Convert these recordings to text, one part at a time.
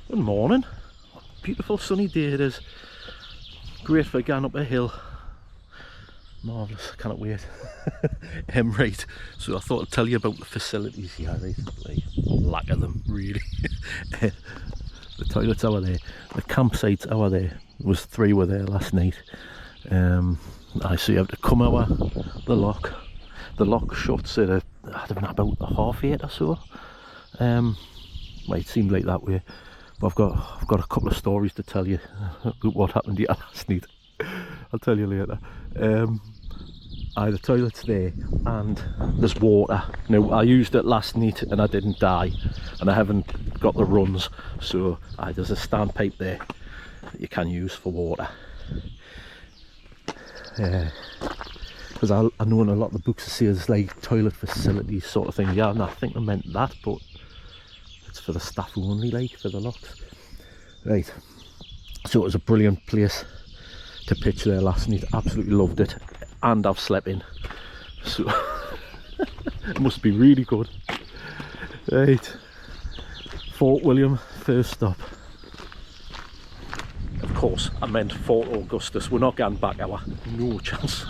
Good morning. Beautiful sunny day it is. Great for going up a hill. Marvellous, cannot wait. Right, so I thought I'd tell you about the facilities here, right? Like, lack of them, really. The toilets over there, the campsites over there. There was 3 were there last night. I see you have to come out the lock. The lock shuts at I don't know, about 8:30 or so. Well, it seemed like that way. But I've got a couple of stories to tell you about what happened here last night. I'll tell you later. The toilet's there and there's water. Now I used it last night and I didn't die, and I haven't got the runs, so there's a standpipe there that you can use for water. Because I know in a lot of the books it says like toilet facilities sort of thing. Yeah, and I think I meant that, but it's for the staff only, like for the locks. Right, so it was a brilliant place to pitch there last night. Absolutely loved it, and I've slept in, so it must be really good. Right, Fort William, first stop. Of course I meant Fort Augustus. We're not going back hour, no chance.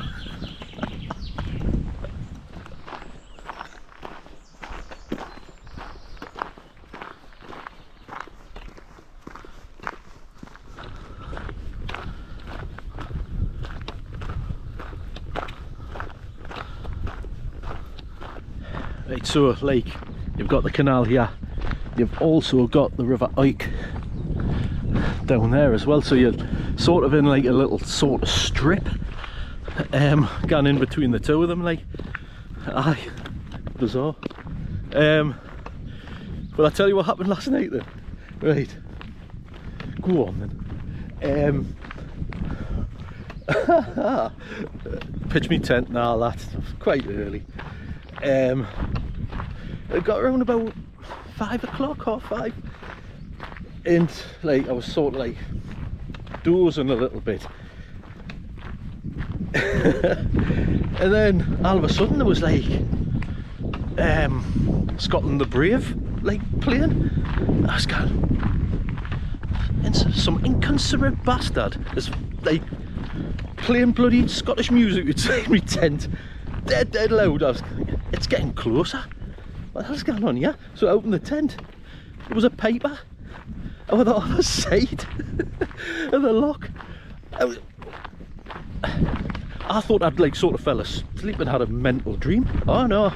Right, so like you've got the canal here, you've also got the River Ike down there as well, so you're sort of in like a little sort of strip going in between the two of them, like. Aye, bizarre. Well, I'll tell you what happened last night then. Right, go on then. Pitch me tent and all that, quite early. It got around about 5 o'clock, 5:30, and like I was sort of like dozing a little bit. And then all of a sudden there was like Scotland the Brave like playing. I was going, and some inconsiderate bastard is like playing bloody Scottish music inside my tent, dead loud. I was going, it's getting closer. What the hell's going on here? So I opened the tent. It was a paper over the other side of the lock. I thought I'd like sort of fell asleep and had a mental dream. Oh no.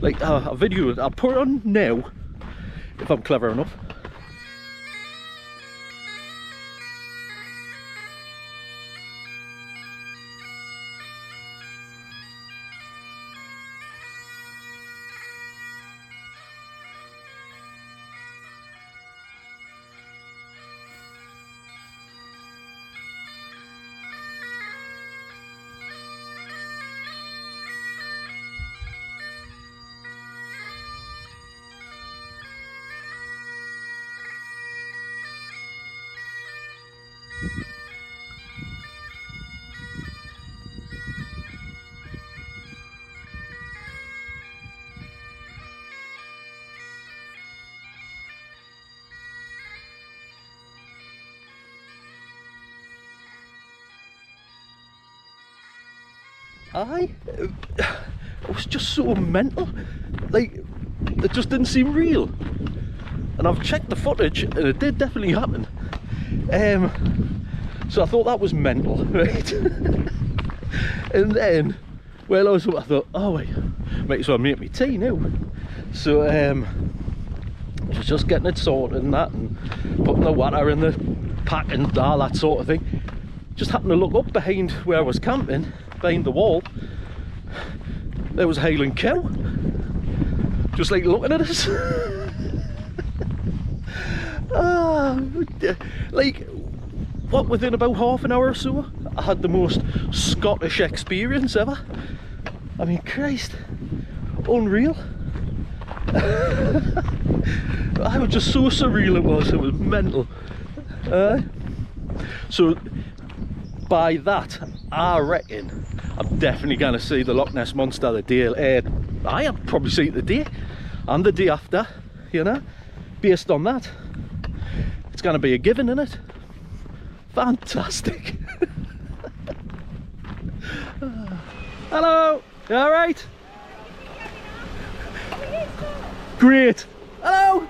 Like a video, I'll put it on now if I'm clever enough. It was just so mental, like it just didn't seem real. And I've checked the footage and it did definitely happen. So I thought that was mental, right? And then, well, I thought, oh wait, might as well make me tea now. So was just getting it sorted and that, and putting the water in the pack and all that sort of thing. Just happened to look up behind where I was camping, behind the wall. There was a Highland cow, just like looking at us. Like, what, within about half an hour or so, I had the most Scottish experience ever. I mean, Christ, unreal. I was just so surreal it was mental. So by that, I reckon I'm definitely going to see the Loch Ness Monster the day. I'll probably see it the day and the day after, you know, based on that. It's going to be a given, isn't it? Fantastic. Hello, you all right? Great. Hello.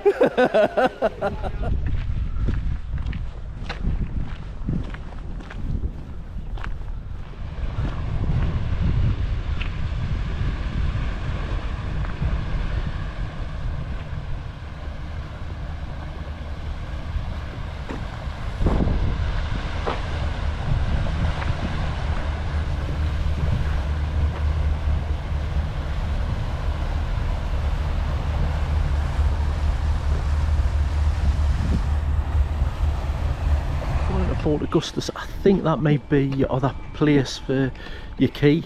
Fort Augustus. I think that may be your other place for your key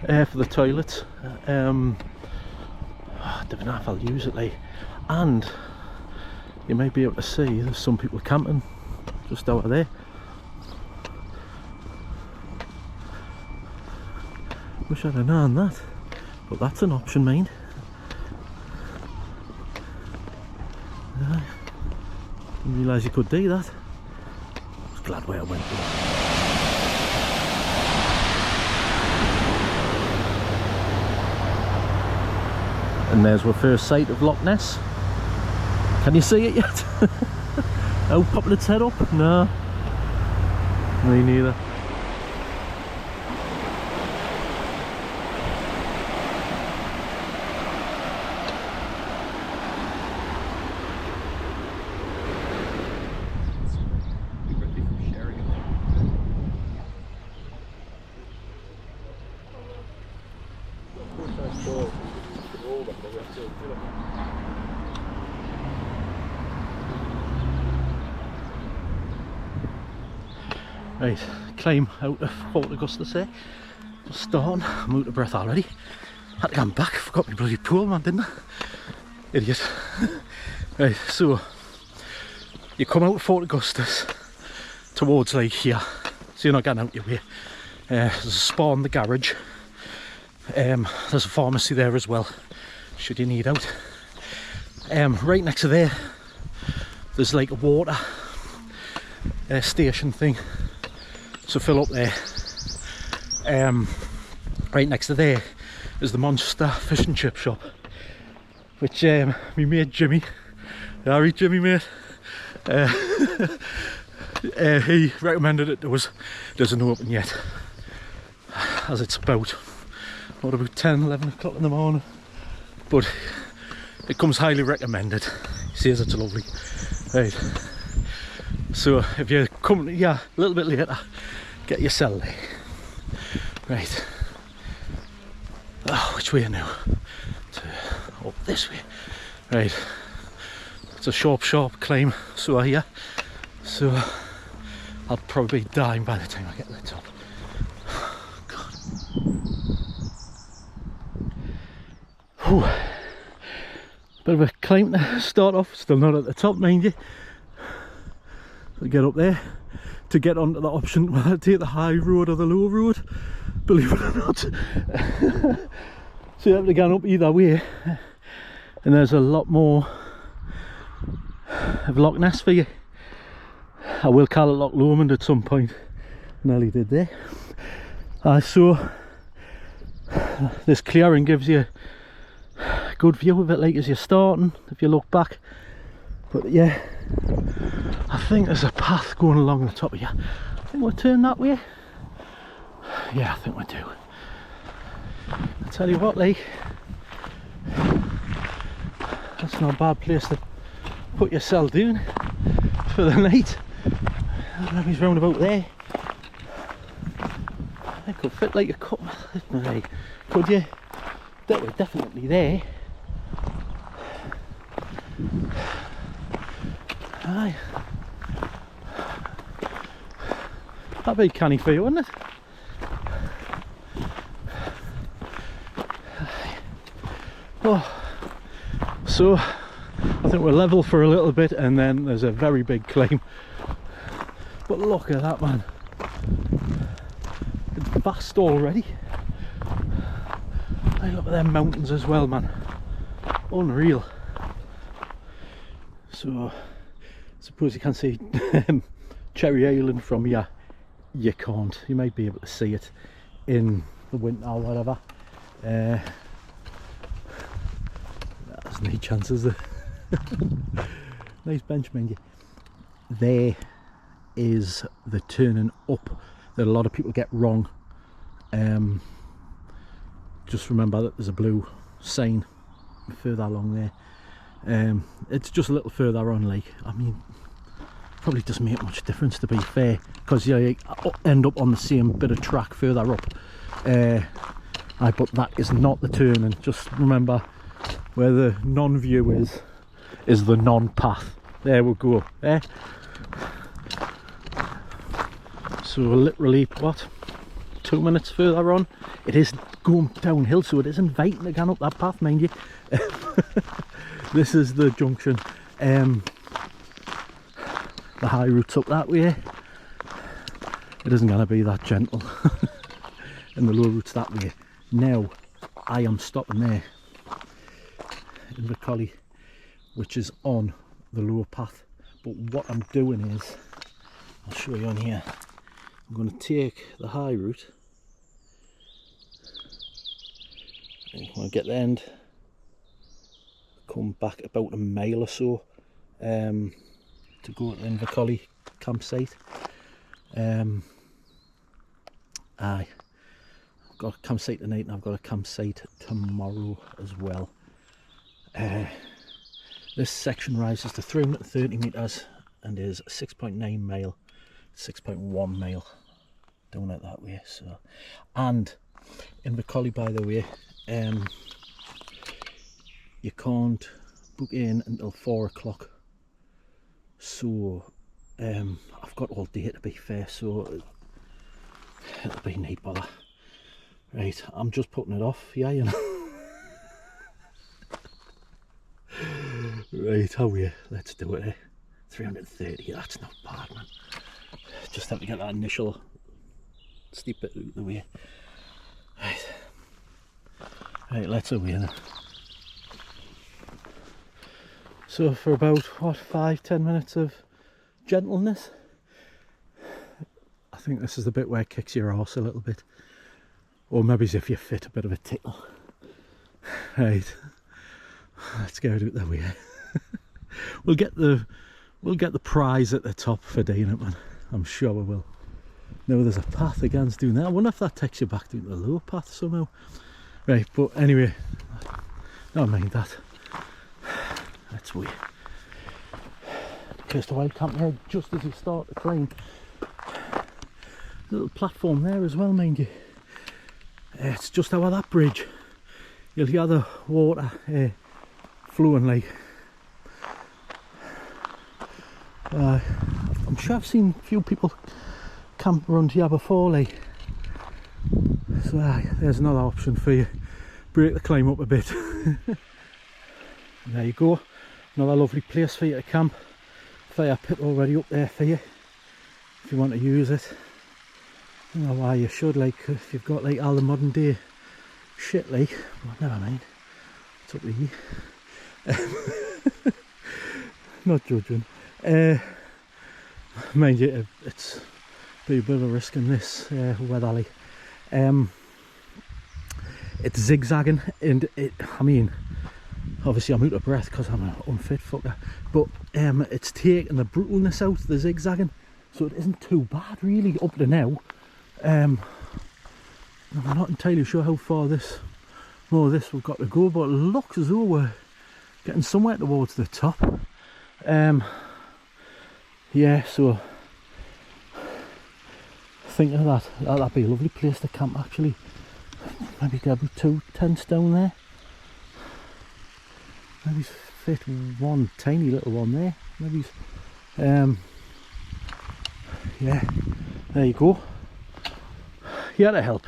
for the toilets. I don't know if I'll use it, like, and you may be able to see there's some people camping just out of there. Wish I'd have known that, but that's an option, mind. Didn't realise you could do that. Glad where I went with it. And there's our first sight of Loch Ness. Can you see it yet? Oh, popping its head up? No. Me neither. Right, climb out of Fort Augustus there. Just starting. I'm out of breath already. Had to come back. Forgot my bloody pool, man, didn't I? Idiot. Right, so you come out of Fort Augustus towards like here, so you're not getting out your way. There's a spa in the garage. There's a pharmacy there as well, should you need out. Right next to there, there's like a water station thing. So fill up there. Right next to there is the Monster fish and chip shop, which me mate Jimmy, alright Jimmy mate, he recommended it to us. Doesn't open yet, as it's about 10, 11 o'clock in the morning, but it comes highly recommended. He says it's lovely. Right, so if you come here a little bit later, get your cell there. Right. Oh, which way now? Up this way. Right. It's a sharp climb, so here. So I'll probably be dying by the time I get to the top. God. Whew. Bit of a climb to start off. Still not at the top, mind you. So get up there. To get onto the option whether to take the high road or the low road, believe it or not. So you have to get up either way, and there's a lot more of Loch Ness for you. I will call it Loch Lomond at some point. Nearly did there. So this clearing gives you a good view of it, like as you're starting, if you look back. But yeah, I think there's a path going along the top of here. I think we'll turn that way. Yeah, I think we do. I tell you what, like, that's not a bad place to put yourself down for the night. Maybe round about there. I could fit like a cup. Like, could you? That was definitely there. Aye. That'd be canny for you, wouldn't it? Oh, so I think we're level for a little bit, and then there's a very big climb. But look at that, man. It's vast already. Hey, look at them mountains as well, man. Unreal. So Suppose you can see Cherry Island from here. You can't. You might be able to see it in the winter or whatever. There's no chances there. Nice bench, mind you. There is the turning up that a lot of people get wrong. Just remember that there's a blue sign further along there. It's just a little further on, like, I mean, probably doesn't make much difference, to be fair, because you end up on the same bit of track further up. But that is not the turning. Just remember where the non-view is the non-path. There we go. So literally, what, 2 minutes further on, it is going downhill, so it is inviting to go up that path, mind you. This is the junction. The high route's up that way. It isn't going to be that gentle. And the low route's that way. Now I am stopping there, Inver Coille, which is on the lower path. But what I'm doing is, I'll show you on here, I'm going to take the high route, and when I get the end, come back about a mile or so to go to the Inver Coille campsite. I've got a campsite tonight and I've got a campsite tomorrow as well. This section rises to 330 metres and is 6.9 mile, 6.1 mile down it that way. So, and Inver Coille, by the way, you can't book in until 4 o'clock. So I've got all day, to be fair, so it'll be neat bother. Right, I'm just putting it off, yeah, you know. Right, how are you? Let's do it, 330, that's not bad, man. Just have to get that initial steep bit out of the way. Right, let's away then. So for about, what, 5-10 minutes of gentleness, I think this is the bit where it kicks your arse a little bit. Or maybe as if you fit a bit of a tickle. Right, let's get out the way. We'll get the prize at the top for doing it, man. I'm sure we will. Now there's a path against doing that. I wonder if that takes you back to the lower path somehow. Right, but anyway, don't mind that. Let's wait. Cursed away camp here just as you start to climb. Little platform there as well, mind you. It's just over that bridge. You'll hear the water flowing like. I'm sure I've seen a few people camp around here before, like. So there's another option for you. Break the climb up a bit. There you go. Another lovely place for you to camp. Fire pit already up there for you if you want to use it. I don't know why you should, like, if you've got like all the modern day shit, like, but never mind, it's up to you. Not judging. Mind you, it's be a bit of a risk in this weather, like. It's zigzagging, and I mean, obviously I'm out of breath because I'm an unfit fucker, but it's taking the brutalness out, the zigzagging, so it isn't too bad really up to now. I'm not entirely sure how far more of this we've got to go, but it looks as though we're getting somewhere towards the top. Yeah, so thinking of that'd be a lovely place to camp actually. Maybe get about 2 tents down there. Maybe fit one tiny little one there. Maybe yeah, there you go. Yeah, to help.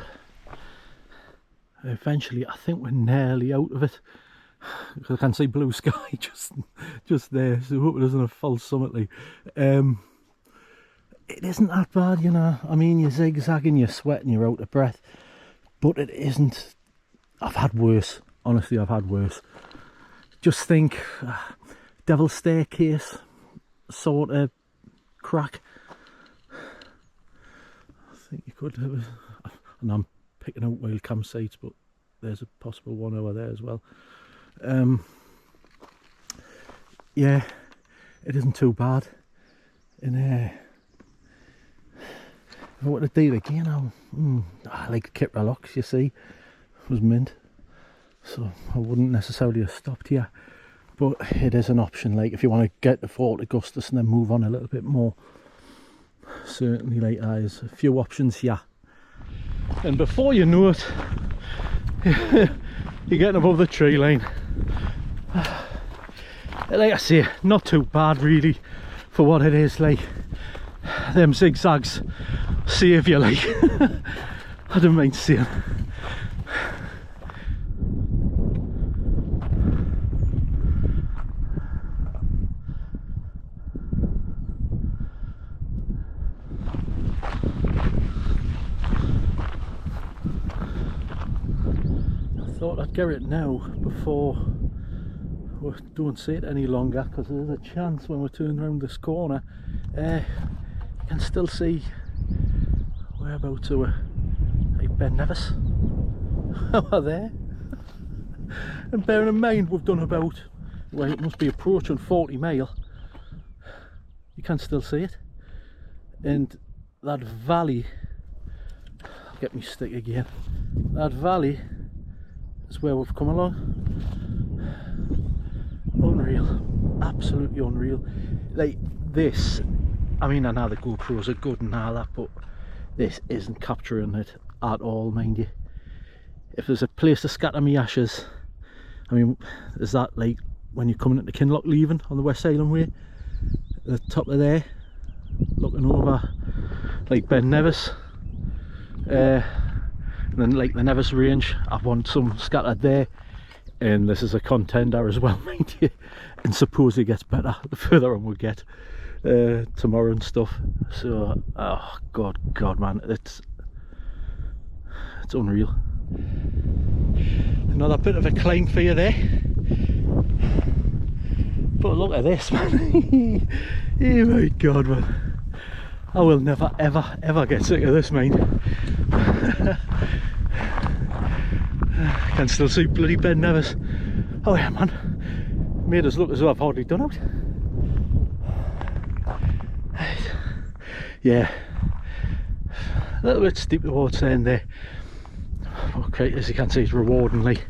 Eventually, I think we're nearly out of it. I can see blue sky just there, so I hope it isn't a false summit. Like, it isn't that bad, you know. I mean, you're zigzagging, you're sweating, you're out of breath, but it isn't. I've had worse. Honestly, I've had worse. Just think, Devil's Staircase, sort of crack. I think you could have, and I'm picking out wild campsites, but there's a possible one over there as well. Yeah, it isn't too bad. And if I were to do it again, I like Kytra Locks, you see, it was mint, so I wouldn't necessarily have stopped here, but it is an option. Like if you want to get to Fort Augustus and then move on a little bit more, certainly, like there's a few options here. And before you know it, you're getting above the tree line. Like I say, not too bad really for what it is. Like them zigzags save you, like I don't mind saying. I thought I'd get it now before we don't see it any longer, because there's a chance when we turn around this corner you can still see whereabouts we're, like Ben Nevis. We're there. And bearing in mind we've done about, well, it must be approaching 40 mile, you can still see it. And that valley, I'll get me stick again, that valley is where we've come along. Unreal, absolutely unreal. Like this, I mean, I know the GoPros are good and all that, but this isn't capturing it at all, mind you. If there's a place to scatter me ashes, I mean, is that like when you're coming into Kinloch leaving on the West Island Way, at the top of there, looking over like Ben Nevis, and then like the Nevis range, I want some scattered there. And this is a contender as well, mind you, and suppose it gets better the further on we get tomorrow and stuff. So oh god man, it's unreal. Another bit of a climb for you there, but look at this, man. Oh my god, man, I will never ever get sick of this, mate. I can still see bloody Ben Nevis. Oh yeah, man, made us look as though I've hardly done out. Yeah, a little bit steep towards the end there. Okay, as you can see, it's rewardingly.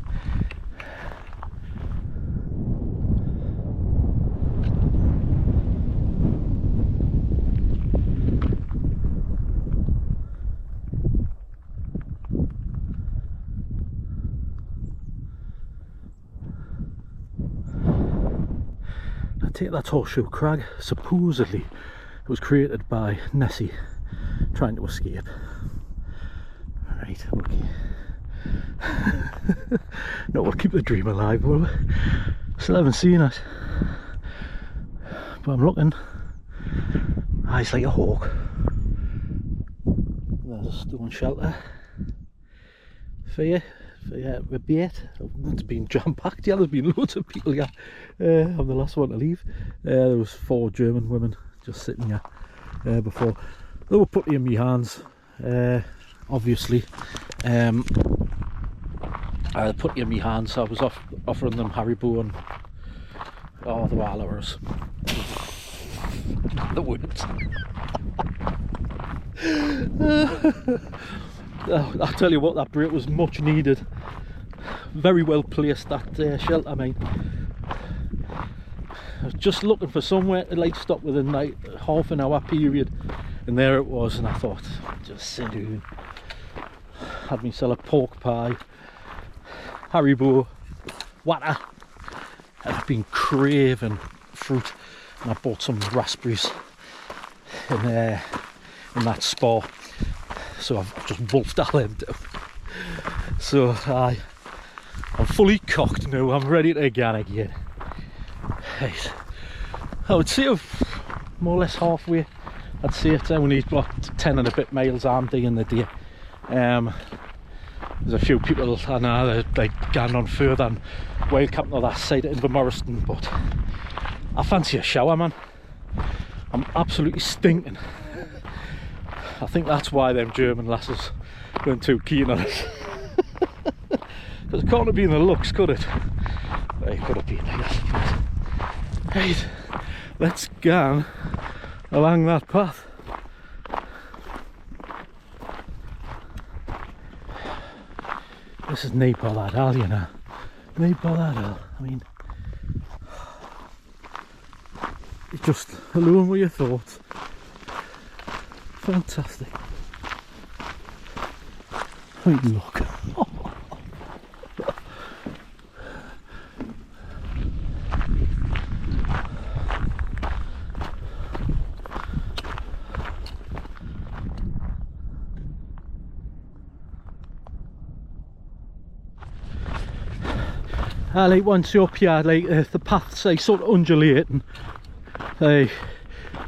Take that Horseshoe Crag, supposedly it was created by Nessie trying to escape. Right, okay. No, we'll keep the dream alive, will we? Still haven't seen it, but I'm looking. Eyes like a hawk. There's a stone shelter for you. The bait. It's been jam-packed. Yeah, there's been loads of people here. I'm the last one to leave. There was 4 German women just sitting here before. They were putty in my hands, obviously. I put in my hands, so I was offering them Haribo and oh, the wallowers. The woods. I'll tell you what, that break was much needed. Very well placed, that shelter, mate. I was just looking for somewhere to like stop within like half an hour period, and there it was. And I thought, just sit down. Had myself a pork pie, Haribo, water, and I've been craving fruit, and I bought some raspberries in that spot. So I've just wolfed all them down. So I'm fully cocked now, I'm ready to go again. Right. I would say more or less halfway. I'd say it's only what 10 and a bit miles I'm doing the day. There's a few people I know that are like going on further and wild camping on that side of Invercoille, but I fancy a shower, man. I'm absolutely stinking. I think that's why them German lasses weren't too keen on it. Because it couldn't have been the looks, could it? It could have been, I suppose. Right, let's go along that path. This is Nape or that hill, you know. Nape or that hill. I mean, it's just alone with your thoughts. Fantastic. Right, look. Like once you're up here, like the paths like sort of undulating, like,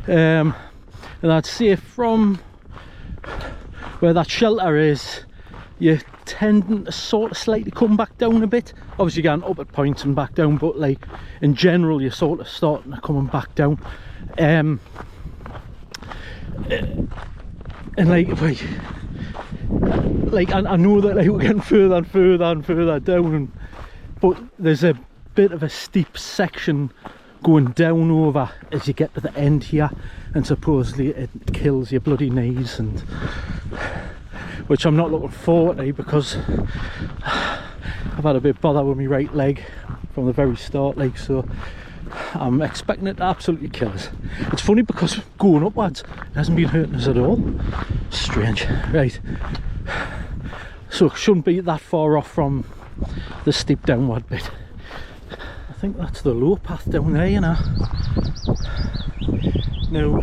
and I'd say from where that shelter is, you're tending to sort of slightly come back down a bit. Obviously you're going up at points and back down, but like in general you're sort of starting to coming back down. And like I know that like we're getting further and further and further down, but there's a bit of a steep section going down over as you get to the end here, and supposedly it kills your bloody knees, and which I'm not looking forward to, because I've had a bit of bother with my right leg from the very start, like, so I'm expecting it to absolutely kill us. It's funny because going upwards it hasn't been hurting us at all. Strange. Right, so it shouldn't be that far off from the steep downward bit. I think that's the low path down there, you know. Now,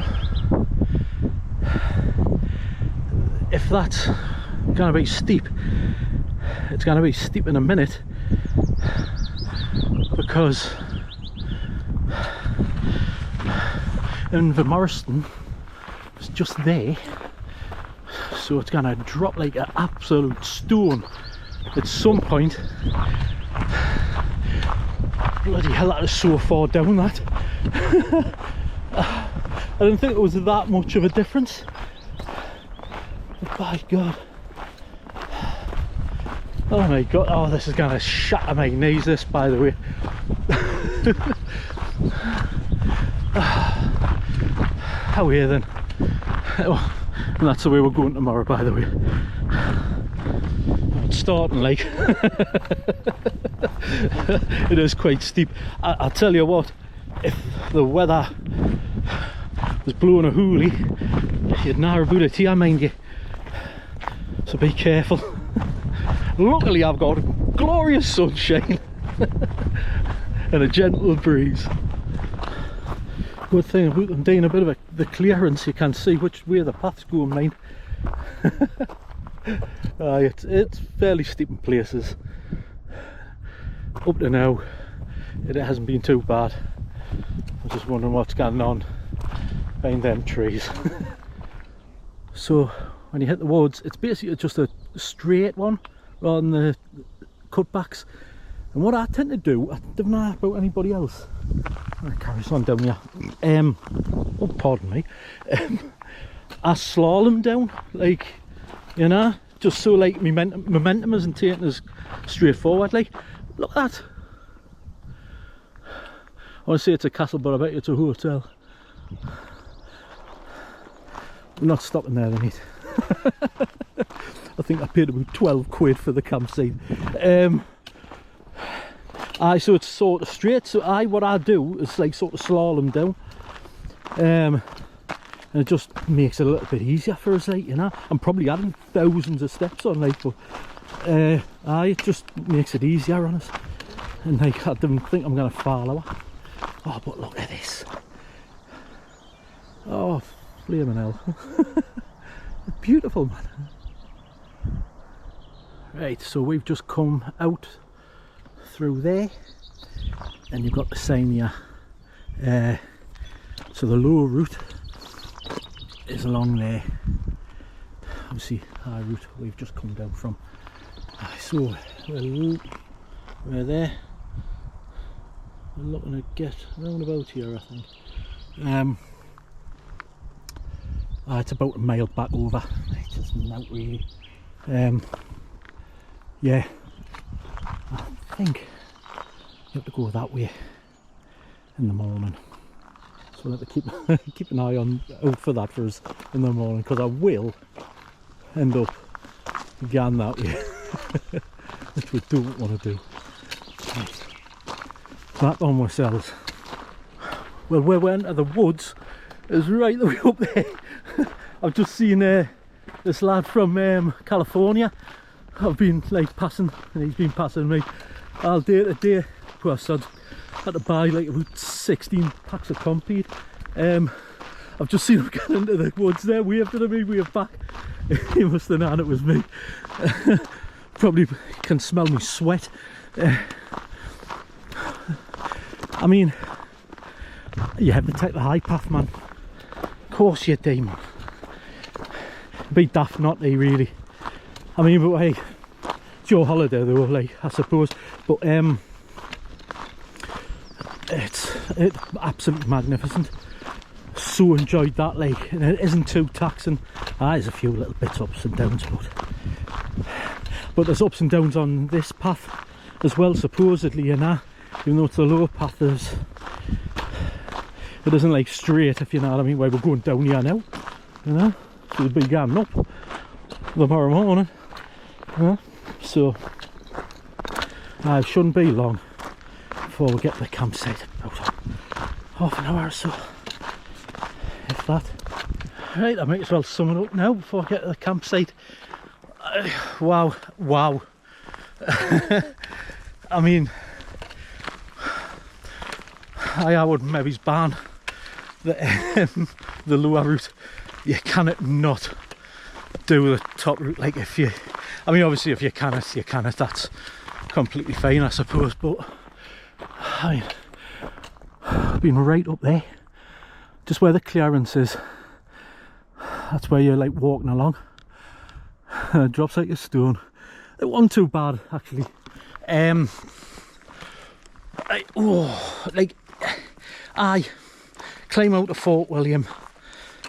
if that's going to be steep, it's going to be steep in a minute, because Inverness is just there, so it's going to drop like an absolute stone at some point. Bloody hell, that is so far down, that. I didn't think it was that much of a difference, but by God. Oh my God, oh, this is gonna shatter my knees, this, by the way. How are you then? Oh, and that's the way we're going tomorrow, by the way. It's starting like. It is quite steep. I'll tell you what, if the weather was blowing a hoolie, you'd narrow about it here, mind you, so be careful. Luckily I've got glorious sunshine and a gentle breeze. Good thing about them doing a bit of the clearance, you can see which way the path's going, mind. It's fairly steep in places. Up to now it hasn't been too bad. I'm just wondering what's going on behind them trees. So when you hit the woods, it's basically just a straight one rather than the cutbacks. And what I tend to do, I don't know about anybody else, I carry on down here, oh pardon me, I slalom down, like, you know, just so like momentum isn't taking us straight forward. Like, look at that. I want to say it's a castle, but I bet you it's a hotel. We're not stopping there, then, I think I paid about 12 quid for the campsite. So it's sort of straight, so what I do is like sort of slalom down, and it just makes it a little bit easier for us, like, you know. I'm probably adding thousands of steps on, like, but it just makes it easier on us, and like I don't think I'm going to follow her. Oh, but look at this. Oh, flaming hell. Beautiful, man. Right, so we've just come out through there, and you've got the sign here. So the low route is along there. Obviously, high route we've just come down from. So we're there. We're looking to get round about here, I think. It's about a mile back over. It's just not really. Yeah, I think you have to go that way in the morning. So we'll have to keep an eye out for that for us in the morning, because I will end up going that way, which we don't want to do. Right. Back on ourselves. Well, where we enter the woods is right the way up there. I've just seen this lad from California. I've been like passing, and he's been passing me all day today. Poor sod. Had to buy like about 16 packs of concrete. I've just seen him get into the woods there, waved at me, waved back. He must have known it was me. Probably can smell me sweat. I mean, you have to take the high path, man. Of course you do, man. It'd be daft not to, really. I mean, but hey, it's your holiday though, like, I suppose. But it's absolutely magnificent. So enjoyed that, like, and it isn't too taxing. There's a few little bits ups and downs, but there's ups and downs on this path as well, supposedly, you know. Even though it's a lower path, it isn't like straight, if you know what I mean, where we're going down here now, you know. So we'll be going up tomorrow morning, you know? So it shouldn't be long before we get to the campsite, about half an hour or so, if that. Right, I might as well sum it up now before I get to the campsite. Wow. I mean, I would maybe ban the lower route. You cannot not do the top route. Like, if you, I mean, obviously if you can it, that's completely fine, I suppose, but I mean, I've been right up there, just where the clearance is. That's where you're like walking along. It drops like a stone. It wasn't too bad, actually. I climb out of Fort William,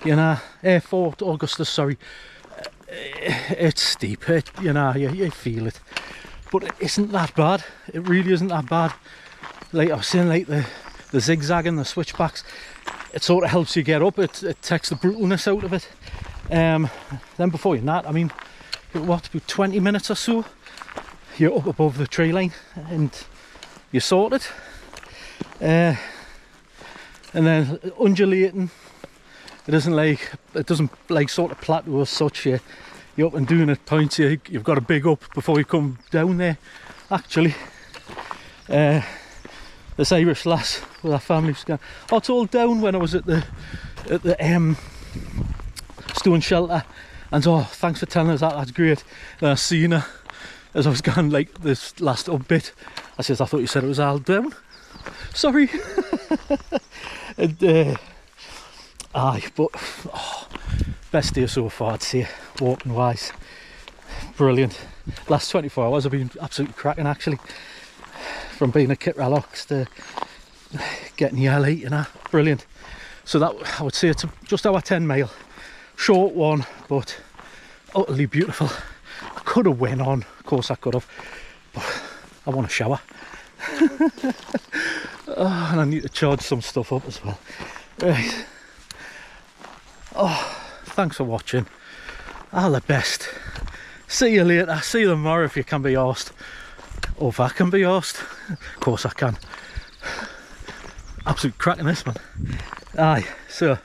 you know, Fort Augustus, sorry. It's steep, you know, you feel it, but it isn't that bad. It really isn't that bad. Like I was saying, like the zigzag and the switchbacks, it sort of helps you get up. It takes the brutalness out of it. Then before you know that, I mean, what, about 20 minutes or so, you're up above the tree line and you're sorted. And then undulating, it doesn't like sort of plateau as such. You're up and doing at points, you've got a big up before you come down there, actually. This Irish lass with her family was going, oh, it's all down, when I was at the stone shelter, and oh, thanks for telling us that, that's great. And I seen her as I was going, like, this last up bit. I says, I thought you said it was all down. Sorry. And but best day so far, I'd say, walking wise. Brilliant. Last 24 hours have been absolutely cracking, actually. From being at Kytra Locks to getting here late, you know. Brilliant. So that, I would say, it's just our 10 mile. Short one, but utterly beautiful. I could have went on, of course I could have, but I want a shower. Oh, and I need to charge some stuff up as well. Right. Oh, thanks for watching. All the best. See you later. See you tomorrow if you can be arsed. Or if I can be arsed. Of course I can. Absolute cracking this, man. Aye, so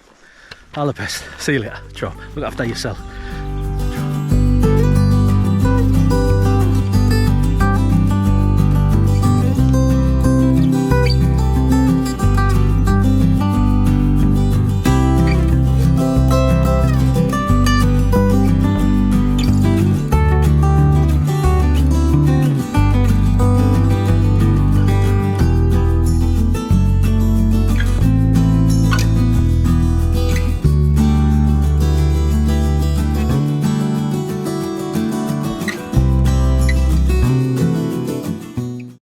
all the best. See you later. Ciao. Look after yourself.